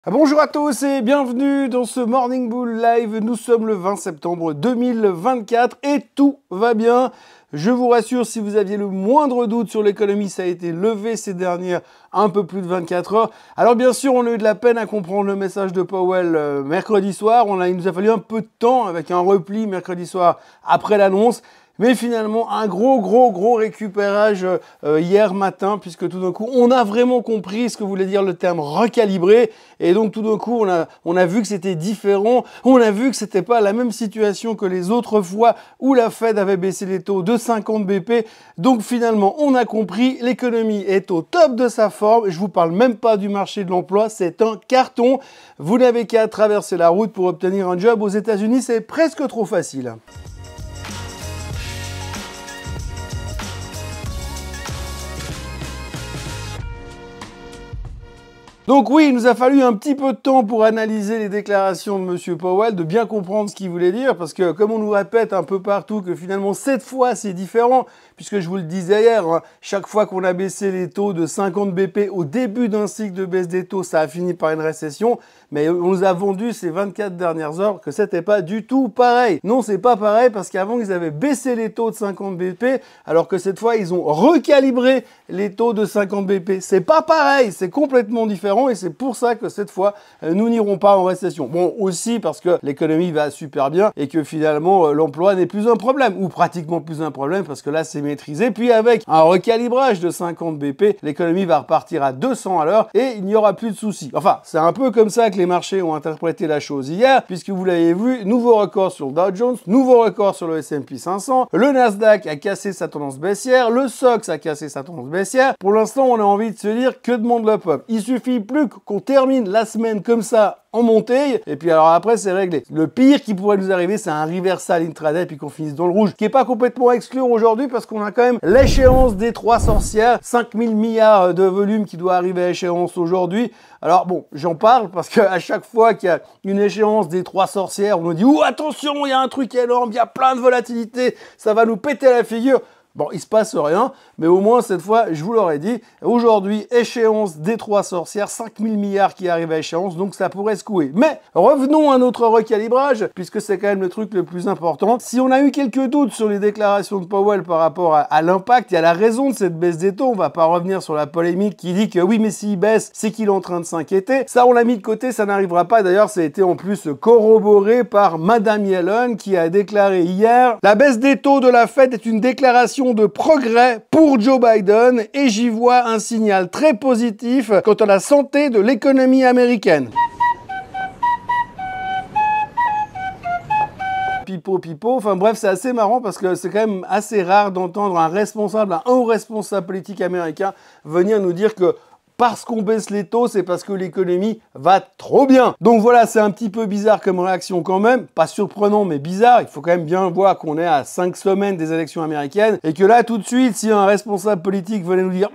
Bonjour à tous et bienvenue dans ce Morning Bull Live. Nous sommes le 20 septembre 2024 et tout va bien. Je vous rassure, si vous aviez le moindre doute sur l'économie, ça a été levé ces dernières un peu plus de 24 heures. Alors bien sûr, on a eu de la peine à comprendre le message de Powell mercredi soir. Il nous a fallu un peu de temps avec un repli mercredi soir après l'annonce. Mais finalement, un gros récupérage hier matin, puisque tout d'un coup, on a vraiment compris ce que voulait dire le terme recalibrer. Et donc, tout d'un coup, on a vu que c'était différent. On a vu que c'était pas la même situation que les autres fois où la Fed avait baissé les taux de 50 BP. Donc, finalement, on a compris, l'économie est au top de sa forme. Je vous parle même pas du marché de l'emploi, c'est un carton. Vous n'avez qu'à traverser la route pour obtenir un job aux États-Unis, c'est presque trop facile. Donc oui, il nous a fallu un petit peu de temps pour analyser les déclarations de Monsieur Powell, de bien comprendre ce qu'il voulait dire, parce que comme on nous répète un peu partout que finalement cette fois c'est différent, puisque je vous le disais hier, chaque fois qu'on a baissé les taux de 50 BP au début d'un cycle de baisse des taux, ça a fini par une récession, mais on nous a vendu ces 24 dernières heures que c'était pas du tout pareil. Non, c'est pas pareil parce qu'avant ils avaient baissé les taux de 50 BP, alors que cette fois ils ont recalibré les taux de 50 BP. C'est pas pareil, c'est complètement différent. Et c'est pour ça que cette fois, nous n'irons pas en récession. Bon, aussi parce que l'économie va super bien et que finalement, l'emploi n'est plus un problème, ou pratiquement plus un problème, parce que là, c'est maîtrisé. Puis avec un recalibrage de 50 BP, l'économie va repartir à 200 à l'heure et il n'y aura plus de soucis. Enfin, c'est un peu comme ça que les marchés ont interprété la chose hier, puisque vous l'avez vu, nouveau record sur le Dow Jones, nouveau record sur le S&P 500, le Nasdaq a cassé sa tendance baissière, le SOX a cassé sa tendance baissière. Pour l'instant, on a envie de se dire que demande le peuple. Il suffit plus qu'on termine la semaine comme ça en montée, et puis alors après c'est réglé. Le pire qui pourrait nous arriver, c'est un reversal intraday, puis qu'on finisse dans le rouge, qui est pas complètement à exclure aujourd'hui, parce qu'on a quand même l'échéance des 3 sorcières, 5000 milliards de volume qui doit arriver à échéance aujourd'hui. Alors bon, j'en parle parce qu'à chaque fois qu'il y a une échéance des 3 sorcières, on nous dit « Ouh, attention, il y a un truc énorme, il y a plein de volatilité, ça va nous péter la figure ». Bon, il se passe rien, mais au moins cette fois, je vous l'aurais dit, aujourd'hui, échéance des 3 sorcières, 5000 milliards qui arrivent à échéance, donc ça pourrait secouer. Mais revenons à notre recalibrage, puisque c'est quand même le truc le plus important. Si on a eu quelques doutes sur les déclarations de Powell par rapport à l'impact et à la raison de cette baisse des taux, on va pas revenir sur la polémique qui dit que oui, mais s'il baisse, c'est qu'il est en train de s'inquiéter. Ça, on l'a mis de côté, ça n'arrivera pas. D'ailleurs, ça a été en plus corroboré par Madame Yellen qui a déclaré hier: la baisse des taux de la Fed est une déclaration de progrès pour Joe Biden et j'y vois un signal très positif quant à la santé de l'économie américaine. Pipo, enfin bref, c'est assez marrant parce que c'est quand même assez rare d'entendre un haut responsable politique américain venir nous dire que parce qu'on baisse les taux, c'est parce que l'économie va trop bien. Donc voilà, c'est un petit peu bizarre comme réaction quand même. Pas surprenant, mais bizarre. Il faut quand même bien voir qu'on est à 5 semaines des élections américaines. Et que là, tout de suite, si un responsable politique venait nous dire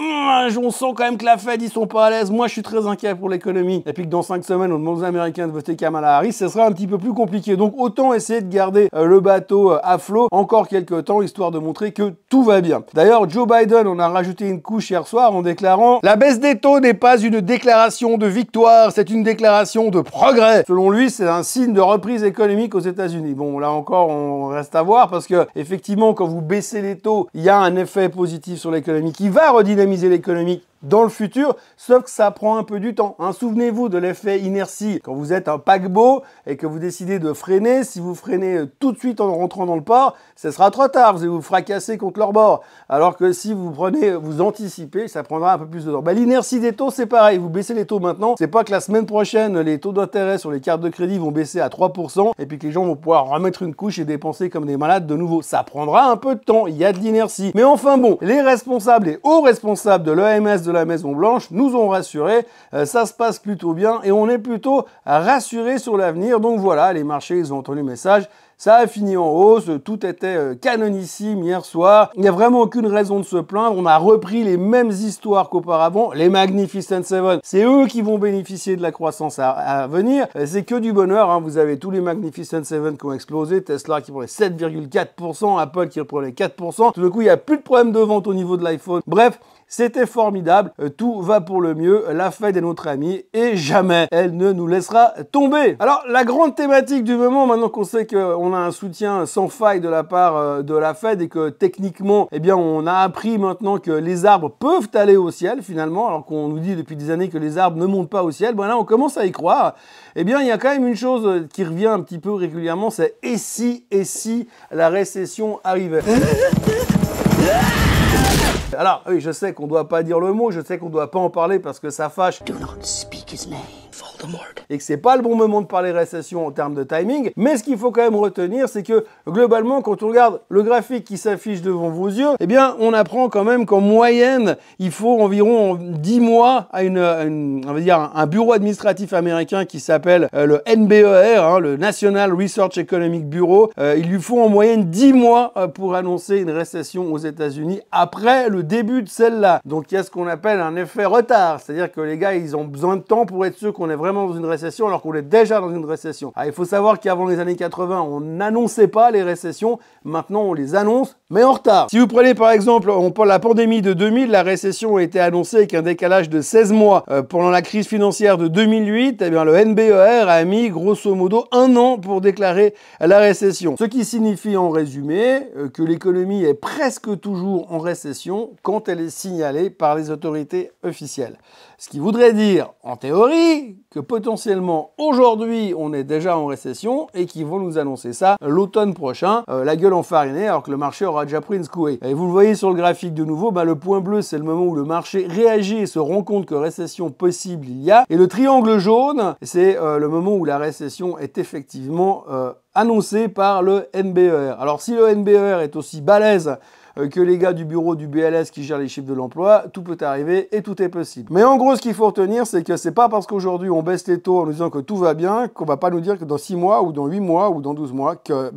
on sent quand même que la Fed, ils sont pas à l'aise. Moi, je suis très inquiet pour l'économie. Et puis que dans 5 semaines, on demande aux Américains de voter Kamala Harris, ce sera un petit peu plus compliqué. Donc autant essayer de garder le bateau à flot encore quelques temps, histoire de montrer que tout va bien. D'ailleurs, Joe Biden, on a rajouté une couche hier soir en déclarant: la baisse des taux n'est pas une déclaration de victoire, c'est une déclaration de progrès. Selon lui, c'est un signe de reprise économique aux États-Unis. Bon, là encore, on reste à voir parce que effectivement, quand vous baissez les taux, il y a un effet positif sur l'économie qui va redynamiser l'économie dans le futur, sauf que ça prend un peu du temps. Souvenez-vous de l'effet inertie. Quand vous êtes un paquebot et que vous décidez de freiner, si vous freinez tout de suite en rentrant dans le port, ce sera trop tard, vous allez vous fracasser contre leur bord. Alors que si vous anticipez, ça prendra un peu plus de temps. L'inertie des taux, c'est pareil. Vous baissez les taux maintenant, c'est pas que la semaine prochaine, les taux d'intérêt sur les cartes de crédit vont baisser à 3% et puis que les gens vont pouvoir remettre une couche et dépenser comme des malades de nouveau. Ça prendra un peu de temps, il y a de l'inertie. Mais enfin bon, les responsables et hauts responsables de l'OMS, de la Maison-Blanche, nous ont rassurés, ça se passe plutôt bien et on est plutôt rassurés sur l'avenir. Donc voilà, les marchés, ils ont entendu le message. Ça a fini en hausse, tout était canonissime hier soir. Il n'y a vraiment aucune raison de se plaindre. On a repris les mêmes histoires qu'auparavant. Les Magnificent Seven, c'est eux qui vont bénéficier de la croissance à venir. C'est que du bonheur. Vous avez tous les Magnificent Seven qui ont explosé. Tesla qui prenait 7,4%, Apple qui reprenait 4%. Tout d'un coup, il n'y a plus de problème de vente au niveau de l'iPhone. Bref, c'était formidable, tout va pour le mieux, la Fed est notre amie et jamais elle ne nous laissera tomber. Alors la grande thématique du moment, maintenant qu'on sait qu'on a un soutien sans faille de la part de la Fed et que techniquement, eh bien on a appris maintenant que les arbres peuvent aller au ciel finalement, alors qu'on nous dit depuis des années que les arbres ne montent pas au ciel, ben là on commence à y croire. Eh bien il y a quand même une chose qui revient un petit peu régulièrement, c'est et si la récession arrivait. Alors, oui, je sais qu'on ne doit pas dire le mot, je sais qu'on ne doit pas en parler parce que ça fâche. Do not speak his name. Voldemort. Et que c'est pas le bon moment de parler récession en termes de timing, mais ce qu'il faut quand même retenir, c'est que globalement, quand on regarde le graphique qui s'affiche devant vos yeux, eh bien, on apprend quand même qu'en moyenne, il faut environ 10 mois à on va dire, un bureau administratif américain qui s'appelle le NBER, hein, le National Research Economic Bureau. Il lui faut en moyenne 10 mois pour annoncer une récession aux États-Unis après le début de celle-là. Donc, il y a ce qu'on appelle un effet retard, c'est-à-dire que les gars, ils ont besoin de temps pour être sûrs qu'on est vraiment dans une récession alors qu'on est déjà dans une récession. Alors, il faut savoir qu'avant les années 80, on n'annonçait pas les récessions. Maintenant, on les annonce, mais en retard. Si vous prenez par exemple la pandémie de 2000, la récession a été annoncée avec un décalage de 16 mois. Pendant la crise financière de 2008, eh bien, le NBER a mis grosso modo 1 an pour déclarer la récession. Ce qui signifie en résumé que l'économie est presque toujours en récession quand elle est signalée par les autorités officielles. Ce qui voudrait dire, en théorie, que potentiellement aujourd'hui on est déjà en récession et qu'ils vont nous annoncer ça l'automne prochain, la gueule enfarinée, alors que le marché aura déjà pris une secouée. Et vous le voyez sur le graphique de nouveau, le point bleu c'est le moment où le marché réagit et se rend compte que récession possible il y a. Et le triangle jaune, c'est le moment où la récession est effectivement annoncée par le NBER. Alors si le NBER est aussi balèze que les gars du bureau du BLS qui gèrent les chiffres de l'emploi, tout peut arriver et tout est possible. Mais en gros, ce qu'il faut retenir, c'est que c'est pas parce qu'aujourd'hui on baisse les taux en nous disant que tout va bien qu'on va pas nous dire que dans 6 mois ou dans 8 mois ou dans 12 mois que,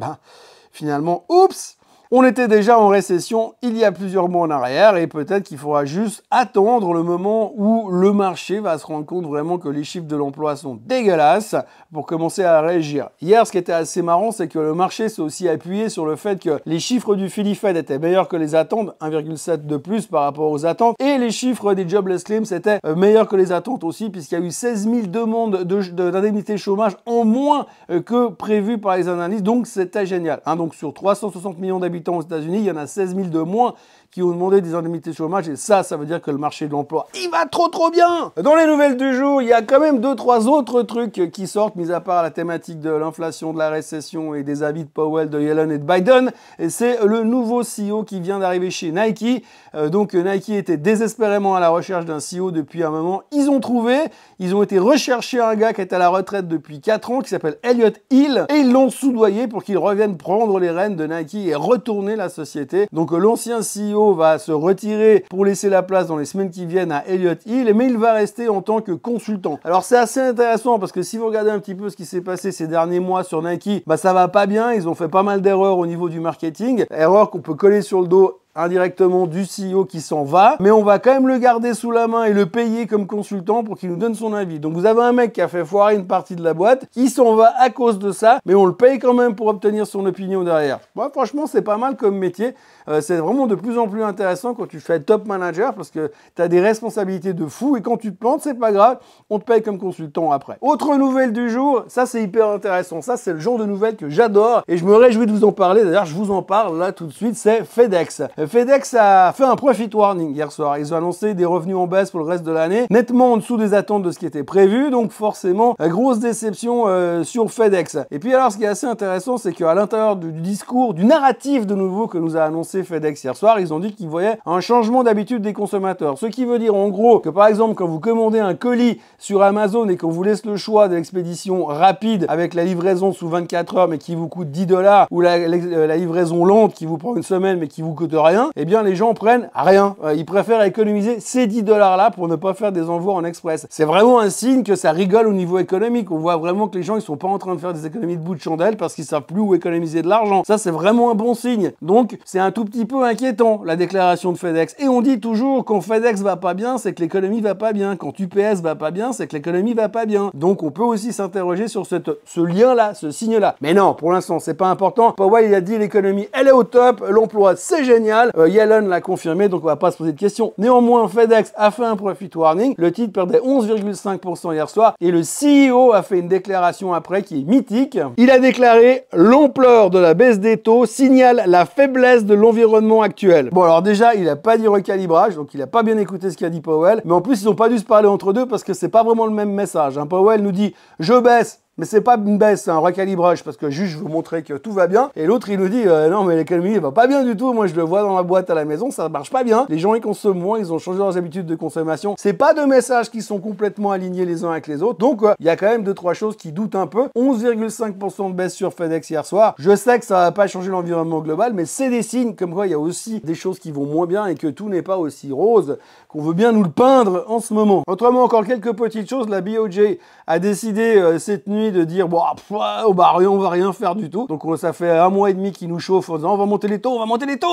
finalement, oups, on était déjà en récession il y a plusieurs mois en arrière et peut-être qu'il faudra juste attendre le moment où le marché va se rendre compte vraiment que les chiffres de l'emploi sont dégueulasses pour commencer à réagir. Hier, ce qui était assez marrant, c'est que le marché s'est aussi appuyé sur le fait que les chiffres du Philly Fed étaient meilleurs que les attentes, 1,7 de plus par rapport aux attentes, et les chiffres des jobless claims étaient meilleurs que les attentes aussi, puisqu'il y a eu 16 000 demandes d'indemnité chômage en moins que prévu par les analystes, donc c'était génial. Donc sur 360 millions d'habitants aux États-Unis, il y en a 16 000 de moins qui ont demandé des indemnités de chômage et ça veut dire que le marché de l'emploi, il va trop bien. Dans les nouvelles du jour, il y a quand même 2-3 autres trucs qui sortent, mis à part la thématique de l'inflation, de la récession et des avis de Powell, de Yellen et de Biden. Et c'est le nouveau CEO qui vient d'arriver chez Nike. Donc Nike était désespérément à la recherche d'un CEO depuis un moment. Ils ont trouvé, ils ont été rechercher un gars qui est à la retraite depuis 4 ans, qui s'appelle Elliott Hill, et ils l'ont soudoyé pour qu'il revienne prendre les rênes de Nike et retourner la société. Donc l'ancien CEO va se retirer pour laisser la place dans les semaines qui viennent à Elliott Hill, mais il va rester en tant que consultant. Alors c'est assez intéressant parce que si vous regardez un petit peu ce qui s'est passé ces derniers mois sur Nike, ça va pas bien, ils ont fait pas mal d'erreurs au niveau du marketing, erreurs qu'on peut coller sur le dos indirectement du CEO qui s'en va, mais on va quand même le garder sous la main et le payer comme consultant pour qu'il nous donne son avis. Donc vous avez un mec qui a fait foirer une partie de la boîte, qui s'en va à cause de ça, mais on le paye quand même pour obtenir son opinion derrière. Franchement, c'est pas mal comme métier. C'est vraiment de plus en plus intéressant quand tu fais top manager parce que tu as des responsabilités de fou et quand tu te plantes, c'est pas grave, on te paye comme consultant après. Autre nouvelle du jour, ça c'est hyper intéressant, ça c'est le genre de nouvelles que j'adore et je me réjouis de vous en parler, d'ailleurs je vous en parle là tout de suite, c'est FedEx. FedEx a fait un profit warning hier soir, ils ont annoncé des revenus en baisse pour le reste de l'année, nettement en dessous des attentes de ce qui était prévu, donc forcément, grosse déception sur FedEx. Et puis alors ce qui est assez intéressant, c'est qu'à l'intérieur du discours, du narratif de nouveau que nous a annoncé FedEx hier soir, ils ont dit qu'ils voyaient un changement d'habitude des consommateurs. Ce qui veut dire en gros que par exemple quand vous commandez un colis sur Amazon et qu'on vous laisse le choix de l'expédition rapide avec la livraison sous 24 heures mais qui vous coûte 10 $ ou la livraison lente qui vous prend une semaine mais qui vous coûte rien, eh bien les gens prennent rien. Ils préfèrent économiser ces 10 $ là pour ne pas faire des envois en express. C'est vraiment un signe que ça rigole au niveau économique. On voit vraiment que les gens ils sont pas en train de faire des économies de bout de chandelle parce qu'ils savent plus où économiser de l'argent. Ça c'est vraiment un bon signe. Donc c'est un tout petit peu inquiétant la déclaration de FedEx. Et on dit toujours quand FedEx va pas bien, c'est que l'économie va pas bien. Quand UPS va pas bien, c'est que l'économie va pas bien. Donc on peut aussi s'interroger sur ce lien-là, ce signe-là. Mais non, pour l'instant, c'est pas important. Powell il a dit l'économie, elle est au top, l'emploi, c'est génial. global. Yellen l'a confirmé, donc on va pas se poser de questions. Néanmoins, FedEx a fait un profit warning. Le titre perdait 11,5% hier soir et le CEO a fait une déclaration après qui est mythique. Il a déclaré: l'ampleur de la baisse des taux signale la faiblesse de l'environnement actuel. Bon, alors déjà, il a pas dit recalibrage, donc il a pas bien écouté ce qu'a dit Powell, mais en plus, ils ont pas dû se parler entre deux parce que c'est pas vraiment le même message. Powell nous dit: je baisse. Mais c'est pas une baisse, c'est un recalibrage parce que juste je veux montrer que tout va bien. Et l'autre il nous dit non mais l'économie va pas bien du tout. Moi je le vois dans la boîte à la maison, ça marche pas bien. Les gens ils consomment moins, ils ont changé leurs habitudes de consommation. C'est pas deux messages qui sont complètement alignés les uns avec les autres. Donc il y a quand même 2-3 choses qui doutent un peu. 11,5% de baisse sur FedEx hier soir. Je sais que ça va pas changer l'environnement global, mais c'est des signes comme quoi il y a aussi des choses qui vont moins bien et que tout n'est pas aussi rose qu'on veut bien nous le peindre en ce moment. Autrement encore quelques petites choses. La BOJ a décidé cette nuit de dire bon on va rien faire du tout. Donc ça fait 1 mois et demi qu'ils nous chauffent en disant on va monter les taux,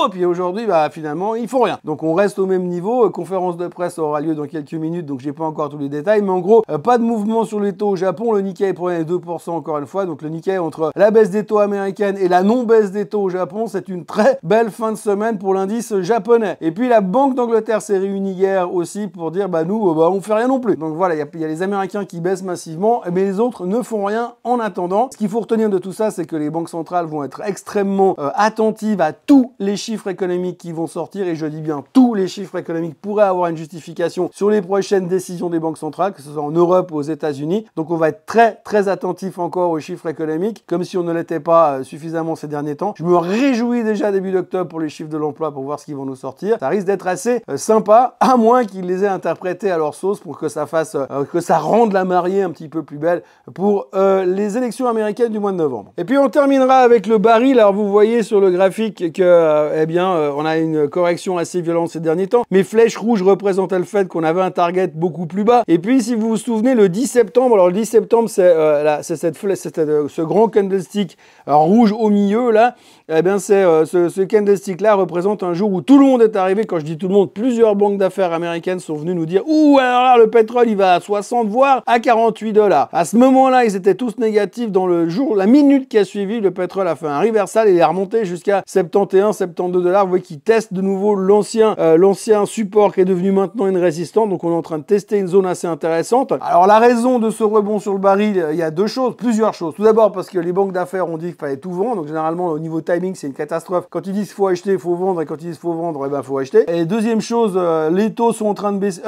et puis aujourd'hui finalement ils font rien. Donc on reste au même niveau. Conférence de presse aura lieu dans quelques minutes, donc j'ai pas encore tous les détails, mais en gros pas de mouvement sur les taux au Japon. Le Nikkei prenait 2% encore une fois. Donc le Nikkei, entre la baisse des taux américaines et la non baisse des taux au Japon, c'est une très belle fin de semaine pour l'indice japonais. Et puis la Banque d'Angleterre s'est réunie hier aussi pour dire nous on fait rien non plus. Donc voilà, il y a les Américains qui baissent massivement, mais les autres ne font rien en attendant. Ce qu'il faut retenir de tout ça, c'est que les banques centrales vont être extrêmement attentives à tous les chiffres économiques qui vont sortir, et je dis bien tous les chiffres économiques pourraient avoir une justification sur les prochaines décisions des banques centrales, que ce soit en Europe ou aux États-Unis. Donc on va être très très attentif encore aux chiffres économiques, comme si on ne l'était pas suffisamment ces derniers temps. Je me réjouis déjà début d'octobre pour les chiffres de l'emploi, pour voir ce qu'ils vont nous sortir. Ça risque d'être assez sympa, à moins qu'ils les aient interprétés à leur sauce pour que ça fasse que ça rende la mariée un petit peu plus belle pour les élections américaines du mois de novembre. Et puis on terminera avec le baril. Alors vous voyez sur le graphique que on a une correction assez violente ces derniers temps. Mes flèches rouges représentaient le fait qu'on avait un target beaucoup plus bas. Et puis si vous vous souvenez, le 10 septembre, alors le 10 septembre c'est ce grand candlestick rouge au milieu là. Ce candlestick là représente un jour où tout le monde est arrivé. Quand je dis tout le monde, plusieurs banques d'affaires américaines sont venues nous dire ouh, alors là le pétrole il va à 60 voire à 48 $. À ce moment-là, ils étaient tous négatifs. Dans le jour, la minute qui a suivi, le pétrole a fait un reversal et il est remonté jusqu'à 71, 72 $. Vous voyez qu'il teste de nouveau l'ancien support qui est devenu maintenant une résistance. Donc on est en train de tester une zone assez intéressante. Alors la raison de ce rebond sur le baril, il y a plusieurs choses. Tout d'abord parce que les banques d'affaires ont dit qu'il fallait tout vendre. Donc généralement au niveau timing c'est une catastrophe. Quand ils disent qu'il faut acheter, il faut vendre, et quand ils disent qu'il faut vendre, il faut acheter. Et deuxième chose, les taux sont en train de baisser.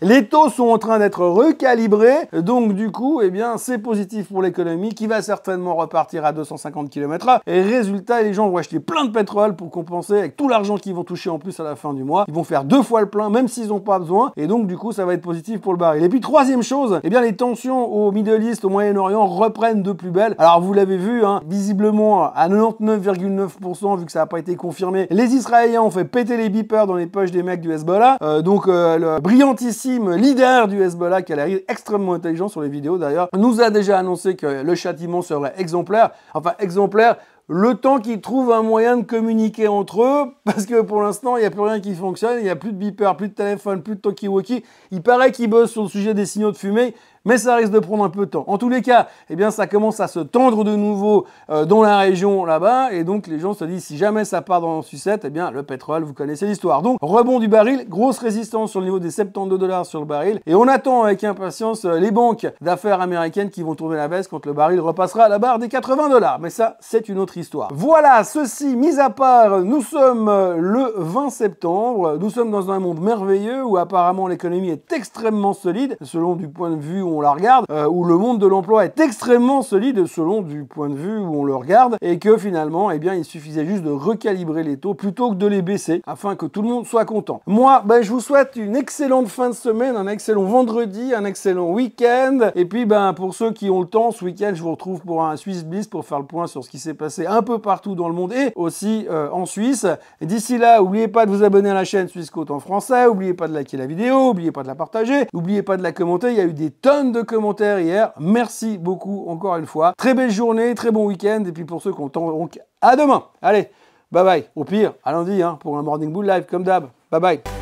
Les taux sont en train d'être recalibrés, donc du coup, c'est positif pour l'économie qui va certainement repartir à 250 km/h. Et résultat, les gens vont acheter plein de pétrole pour compenser avec tout l'argent qu'ils vont toucher en plus à la fin du mois. Ils vont faire 2 fois le plein, même s'ils n'ont pas besoin. Et donc, du coup, ça va être positif pour le baril. Et puis, troisième chose, les tensions au Middle East, au Moyen-Orient, reprennent de plus belle. Alors, vous l'avez vu, visiblement, à 99,9%, vu que ça n'a pas été confirmé, les Israéliens ont fait péter les beepers dans les poches des mecs du Hezbollah. Le brillantissime leader du Hezbollah, qui a l'air extrêmement intelligent sur les vidéos d'ailleurs, nous a déjà annoncé que le châtiment serait exemplaire. Enfin, exemplaire, le temps qu'ils trouvent un moyen de communiquer entre eux, parce que pour l'instant, il n'y a plus rien qui fonctionne, il n'y a plus de beeper, plus de téléphone, plus de talkie-walkie. Il paraît qu'ils bossent sur le sujet des signaux de fumée, mais ça risque de prendre un peu de temps. En tous les cas, ça commence à se tendre de nouveau dans la région là-bas, et donc les gens se disent, si jamais ça part dans la sucette, le pétrole, vous connaissez l'histoire. Donc, rebond du baril, grosse résistance sur le niveau des 72 $ sur le baril, et on attend avec impatience les banques d'affaires américaines qui vont tourner la baisse quand le baril repassera à la barre des 80 $. Mais ça, c'est une autre histoire. Voilà, ceci mis à part, nous sommes le 20 septembre, nous sommes dans un monde merveilleux où apparemment l'économie est extrêmement solide, selon du point de vue où on la regarde, où le monde de l'emploi est extrêmement solide selon du point de vue où on le regarde, et que finalement, il suffisait juste de recalibrer les taux plutôt que de les baisser, afin que tout le monde soit content. Moi, je vous souhaite une excellente fin de semaine, un excellent vendredi, un excellent week-end, et puis pour ceux qui ont le temps, ce week-end, je vous retrouve pour un Swiss Bliss pour faire le point sur ce qui s'est passé un peu partout dans le monde et aussi en Suisse. D'ici là, n'oubliez pas de vous abonner à la chaîne Swissquote en français, n'oubliez pas de liker la vidéo, n'oubliez pas de la partager, n'oubliez pas de la commenter. Il y a eu des tonnes de commentaires hier. Merci beaucoup encore une fois. Très belle journée, très bon week-end. Et puis pour ceux qui ont le temps, donc à demain. Allez, bye bye. Au pire, à lundi pour un Morning Bull Live comme d'hab. Bye bye.